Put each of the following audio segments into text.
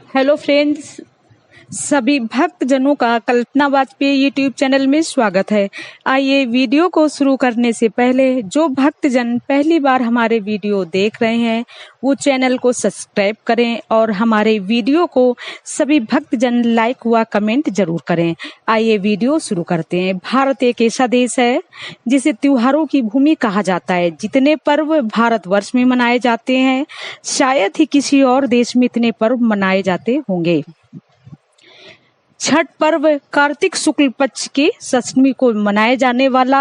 Hello friends, सभी भक्त जनों का कल्पना वाजपेयी यूट्यूब चैनल में स्वागत है। आइए वीडियो को शुरू करने से पहले जो भक्त जन पहली बार हमारे वीडियो देख रहे हैं वो चैनल को सब्सक्राइब करें और हमारे वीडियो को सभी भक्त जन लाइक व कमेंट जरूर करें। आइए वीडियो शुरू करते हैं। भारत एक ऐसा देश है जिसे त्योहारों की भूमि कहा जाता है। जितने पर्व भारतवर्ष में मनाए जाते हैं शायद ही किसी और देश में इतने पर्व मनाए जाते होंगे। छठ पर्व कार्तिक शुक्ल पक्ष की षष्ठी को मनाए जाने वाला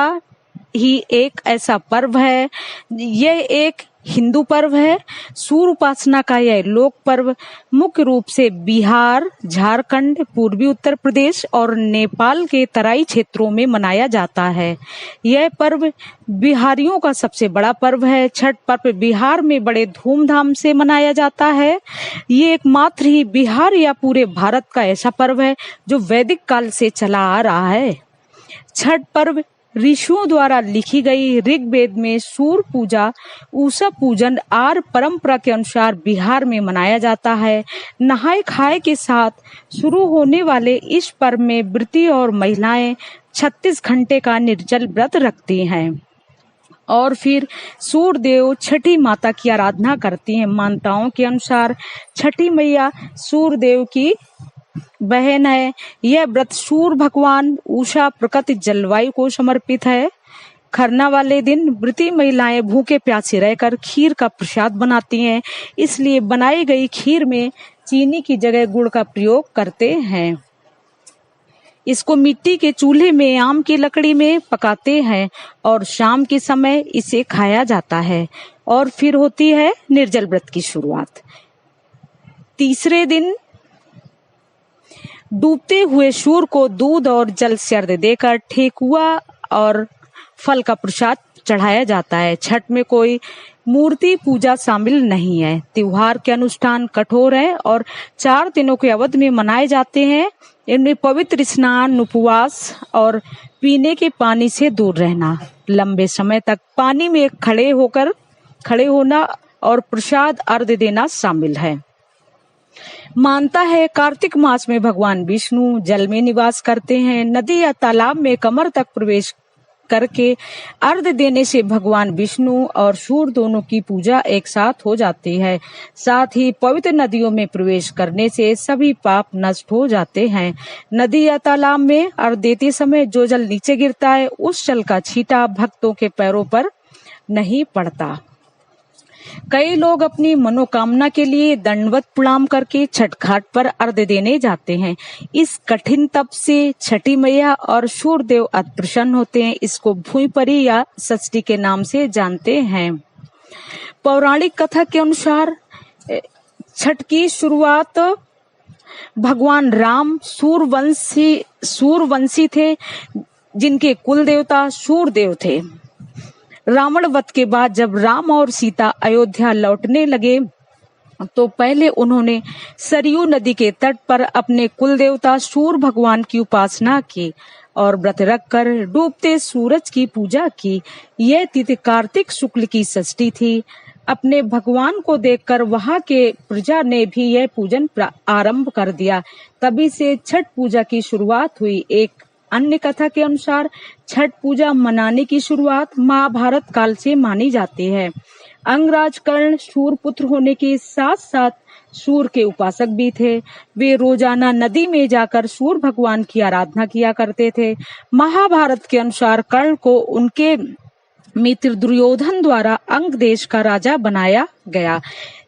ही एक ऐसा पर्व है। यह एक हिंदू पर्व है। सूर्य उपासना का यह लोक पर्व मुख्य रूप से बिहार, झारखंड, पूर्वी उत्तर प्रदेश और नेपाल के तराई क्षेत्रों में मनाया जाता है। यह पर्व बिहारियों का सबसे बड़ा पर्व है। छठ पर्व बिहार में बड़े धूमधाम से मनाया जाता है। ये एकमात्र ही बिहार या पूरे भारत का ऐसा पर्व है जो वैदिक काल से चला आ रहा है। छठ पर्व ऋषियों द्वारा लिखी गई ऋग्वेद में सूर्य पूजा, उषा पूजन आर परंपरा के अनुसार बिहार में मनाया जाता है। नहाय खाए के साथ शुरू होने वाले इस पर्व में व्रती और महिलाएं 36 घंटे का निर्जल व्रत रखती हैं और फिर सूर्य देव छठी माता की आराधना करती हैं। मान्यताओं के अनुसार छठी मैया सूर्य देव की बहन है। यह व्रत सूर्य भगवान, उषा, प्रकृति, जलवायु को समर्पित है। खरना वाले दिन व्रती महिलाएं भूखे प्यासे रहकर खीर का प्रसाद बनाती हैं। इसलिए बनाई गई खीर में चीनी की जगह गुड़ का प्रयोग करते हैं। इसको मिट्टी के चूल्हे में आम की लकड़ी में पकाते हैं और शाम के समय इसे खाया जाता है। और फिर होती है निर्जल व्रत की शुरुआत। तीसरे दिन डूबते हुए सूर्य को दूध और जल शर्द देकर ठेकुआ और फल का प्रसाद चढ़ाया जाता है। छठ में कोई मूर्ति पूजा शामिल नहीं है। त्योहार के अनुष्ठान कठोर है और 4 दिनों के अवधि में मनाए जाते हैं। इनमें पवित्र स्नान, उपवास और पीने के पानी से दूर रहना, लंबे समय तक पानी में खड़े होना और प्रसाद अर्घ्य देना शामिल है। मानता है कार्तिक मास में भगवान विष्णु जल में निवास करते हैं। नदी या तालाब में कमर तक प्रवेश करके अर्घ्य देने से भगवान विष्णु और सूर्य दोनों की पूजा एक साथ हो जाती है। साथ ही पवित्र नदियों में प्रवेश करने से सभी पाप नष्ट हो जाते हैं। नदी या तालाब में अर्घ्य देते समय जो जल नीचे गिरता है उस जल का छींटा भक्तों के पैरों पर नहीं पड़ता। कई लोग अपनी मनोकामना के लिए दंडवत प्रणाम करके छठ घाट पर अर्घ्य देने जाते हैं। इस कठिन तप से छठी मैया और सूर्य देव अति प्रसन्न होते हैं। इसको भूईपरी या षष्ठी के नाम से जानते हैं। पौराणिक कथा के अनुसार छठ की शुरुआत भगवान राम सूर्यवंशी थे, जिनके कुल देवता सूर्य देव थे। रावण वध के बाद जब राम और सीता अयोध्या लौटने लगे तो पहले उन्होंने सरयू नदी के तट पर अपने कुल देवता सूर्य भगवान की उपासना की और व्रत रखकर डूबते सूरज की पूजा की। यह तिथि कार्तिक शुक्ल की षष्ठी थी। अपने भगवान को देखकर वहां के प्रजा ने भी यह पूजन आरंभ कर दिया। तभी से छठ पूजा की शुरुआत हुई। एक अन्य कथा के अनुसार छठ पूजा मनाने की शुरुआत महाभारत काल से मानी जाती है। अंगराज कर्ण सूर्य पुत्र होने के साथ साथ सूर्य के उपासक भी थे। वे रोजाना नदी में जाकर सूर्य भगवान की आराधना किया करते थे। महाभारत के अनुसार कर्ण को उनके मित्र दुर्योधन द्वारा अंग देश का राजा बनाया गया,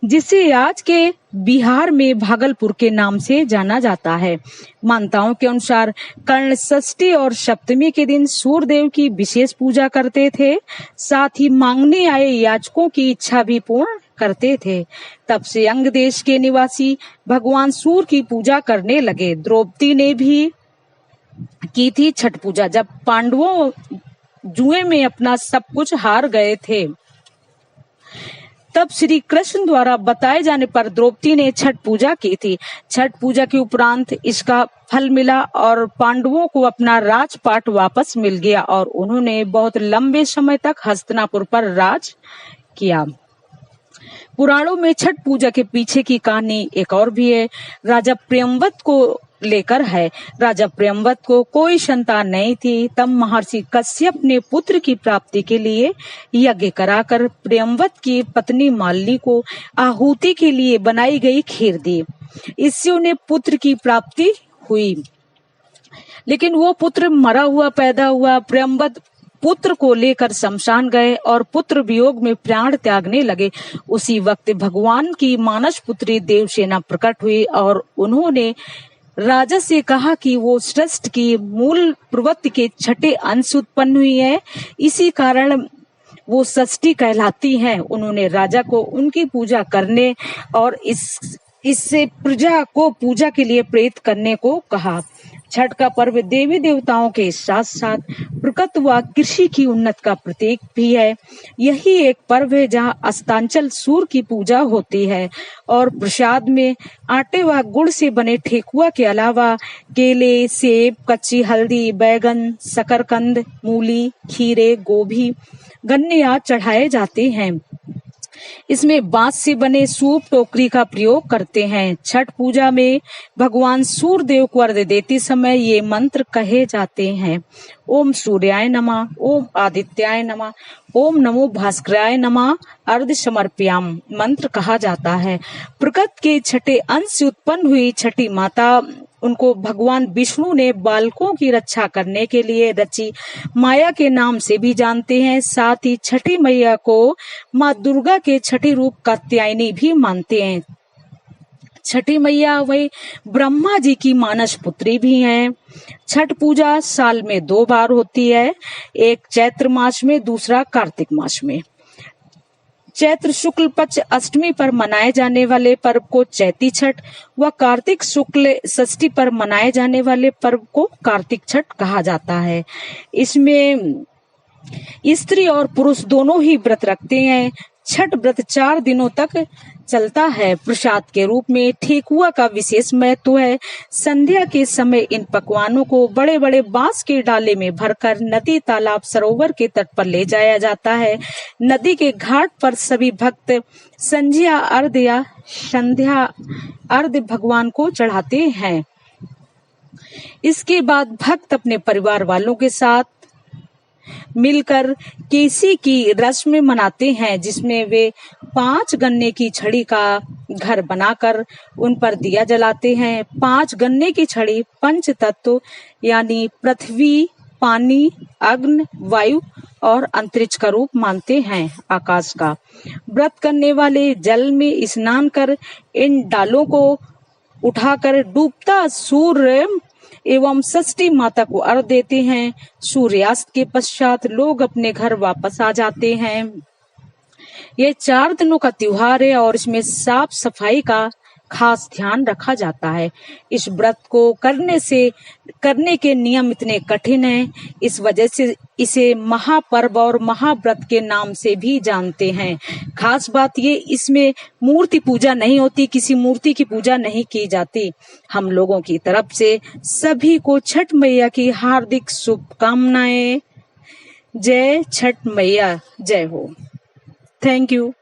जिसे आज के बिहार में भागलपुर के नाम से जाना जाता है। मान्यताओं के अनुसार कर्ण षष्ठी और सप्तमी के दिन सूर्य देव की विशेष पूजा करते थे। साथ ही मांगने आए याचकों की इच्छा भी पूर्ण करते थे। तब से अंग देश के निवासी भगवान सूर्य की पूजा करने लगे। द्रौपदी ने भी की थी छठ पूजा जब पांडवों जुए में अपना सब कुछ हार गए थे। तब श्री कृष्ण द्वारा बताए जाने पर द्रौपदी ने छठ पूजा की थी। छठ पूजा के उपरांत इसका फल मिला और पांडवों को अपना राजपाट वापस मिल गया और उन्होंने बहुत लंबे समय तक हस्तिनापुर पर राज किया। पुराणों में छठ पूजा के पीछे की कहानी एक और भी है। राजा प्रियंवत को लेकर है। राजा प्रियंवत को कोई संतान नहीं थी। तब महर्षि कश्यप ने पुत्र की प्राप्ति के लिए यज्ञ कराकर प्रियंवत की पत्नी मालिनी को आहुति के लिए बनाई गई खीर दी। इससे उन्हें पुत्र की प्राप्ति हुई, लेकिन वो पुत्र मरा हुआ पैदा हुआ। प्रियंवत पुत्र को लेकर शमशान गए और पुत्र वियोग में प्राण त्यागने लगे। उसी वक्त भगवान की मानस पुत्री देवसेना प्रकट हुई और उन्होंने राजा से कहा कि वो सृष्टि की मूल प्रवृत्ति के छठे अंश उत्पन्न हुई है, इसी कारण वो षष्ठी कहलाती हैं। उन्होंने राजा को उनकी पूजा करने और इससे प्रजा को पूजा के लिए प्रेरित करने को कहा। छठ का पर्व देवी देवताओं के साथ साथ प्रकृति व कृषि की उन्नति का प्रतीक भी है। यही एक पर्व है जहाँ अस्तांचल सूर्य की पूजा होती है और प्रसाद में आटे व गुड़ से बने ठेकुआ के अलावा केले, सेब, कच्ची हल्दी, बैगन, शकरकंद, मूली, खीरे, गोभी, गन्ने आदि चढ़ाए जाते हैं। इसमें बांस से बने सूप टोकरी का प्रयोग करते हैं। छठ पूजा में भगवान सूर्य देव को अर्घ्य देते समय ये मंत्र कहे जाते हैं। ओम सूर्याय नमः, ओम आदित्याय नमः, ओम नमो भास्कराय नमः, अर्घ्य समर्पयाम मंत्र कहा जाता है। प्रकृति के छठे अंश से उत्पन्न हुई छठी माता, उनको भगवान विष्णु ने बालकों की रक्षा करने के लिए रची माया के नाम से भी जानते हैं। साथ ही छठी मैया को माँ दुर्गा के छठी रूप कात्यायनी भी मानते हैं। छठी मैया वही ब्रह्मा जी की मानस पुत्री भी हैं। छठ पूजा साल में 2 बार होती है, एक चैत्र मास में, दूसरा कार्तिक मास में। चैत्र शुक्ल पक्ष अष्टमी पर मनाए जाने वाले पर्व को चैती छठ व कार्तिक शुक्ल षष्ठी पर मनाए जाने वाले पर्व को कार्तिक छठ कहा जाता है। इसमें स्त्री और पुरुष दोनों ही व्रत रखते हैं। छठ व्रत 4 दिनों तक चलता है। प्रसाद के रूप में ठेकुआ का विशेष महत्व है। संध्या के समय इन पकवानों को बड़े बड़े बांस के डाले में भरकर नदी, तालाब, सरोवर के तट पर ले जाया जाता है। नदी के घाट पर सभी भक्त संध्या अर्घ्य भगवान को चढ़ाते हैं। इसके बाद भक्त अपने परिवार वालों के साथ मिलकर केसी की रस्म मनाते हैं, जिसमें वे 5 गन्ने की छड़ी का घर बनाकर उन पर दिया जलाते हैं। 5 गन्ने की छड़ी पंच तत्व यानी पृथ्वी, पानी, अग्नि, वायु और अंतरिक्ष का रूप मानते हैं, आकाश का। व्रत करने वाले जल में स्नान कर इन डालों को उठाकर डूबता सूर्य एवं षष्ठी माता को अर्घ्य देते हैं। सूर्यास्त के पश्चात लोग अपने घर वापस आ जाते हैं। ये 4 दिनों का त्योहार है और इसमें साफ सफाई का खास ध्यान रखा जाता है। इस व्रत को करने के नियम इतने कठिन हैं, इस वजह से इसे महापर्व और महाव्रत के नाम से भी जानते हैं। खास बात ये, इसमें मूर्ति पूजा नहीं होती, किसी मूर्ति की पूजा नहीं की जाती। हम लोगों की तरफ से सभी को छठ मैया की हार्दिक शुभकामनाएं। जय छठ मैया, जय हो। Thank you.